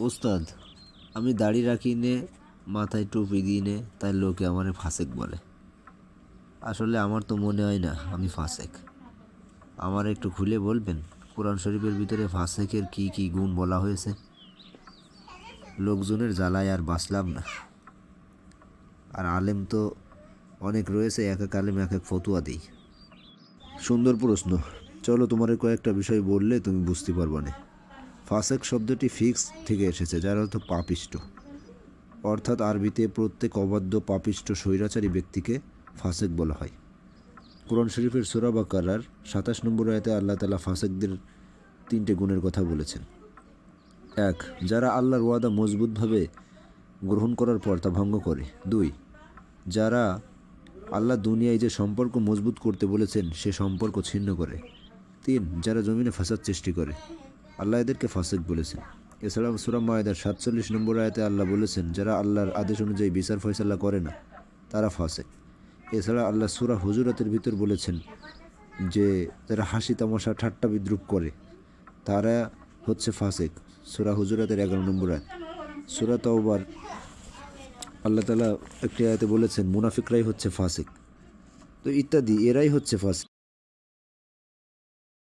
ওস্তাদ, আমি দাড়ি রাখি নে, মাথায় টুপি দিই নে, তাই লোকে আমারে ফাসেক বলে। আসলে আমার তো মনে হয় না আমি ফাসেক। আমার একটু খুলে বলবেন কোরআন শরীফের ভিতরে ফাসেকের কি কি গুণ বলা হয়েছে? লোকজনের জ্বালায় আর বাঁচলাম না। আর আলেম তো অনেক রয়েছে, এক এক আলেম এক এক ফতুয়া দিই। সুন্দর প্রশ্ন। চলো, তোমার কয়েকটা বিষয় বললে তুমি বুঝতে পারবা না। ফাসেক শব্দটি ফিক্স থেকে এসেছে, যার অর্থ পাপিষ্ট। অর্থাৎ আরবিতে প্রত্যেক অবাধ্য পাপিষ্ট স্বৈরাচারী ব্যক্তিকে ফাসেক বলা হয়। কোরআন শরীফের সূরা বাকারার ২৭ নম্বর আয়াতে আল্লাহ তাআলা ফাসেকদের ৩টে গুণের কথা বলেছেন। ১. যারা আল্লাহর ওয়াদা মজবুতভাবে গ্রহণ করার পর তা ভঙ্গ করে। ২. যারা আল্লাহ দুনিয়ায় যে সম্পর্ক মজবুত করতে বলেছেন সে সম্পর্ক ছিন্ন করে। ৩. যারা জমিনে ফাসাদ সৃষ্টি করে। আল্লাহ এদেরকে ফাসেক বলেছেন। এছাড়াও সূরা মায়েদার ৪৭ নম্বর আয়াতে আল্লাহ বলেছেন, যারা আল্লাহর আদেশ অনুযায়ী বিচার ফয়সালা করে না তারা ফাসেক। এছাড়া আল্লাহ সূরা হুজুরাতের ভিতর বলেছেন যে যারা হাসি তামাশা ঠাট্টা বিদ্রুপ করে তারা হচ্ছে ফাসেক। সূরা হুজুরাতের ১১ নম্বর আয়াত। সূরা তাওবার আল্লাহ তাআলা একটি আয়াতে বলেছেন মুনাফিকরাই হচ্ছে ফাসেক। তো ইত্যাদি, এরাই হচ্ছে ফাসেক।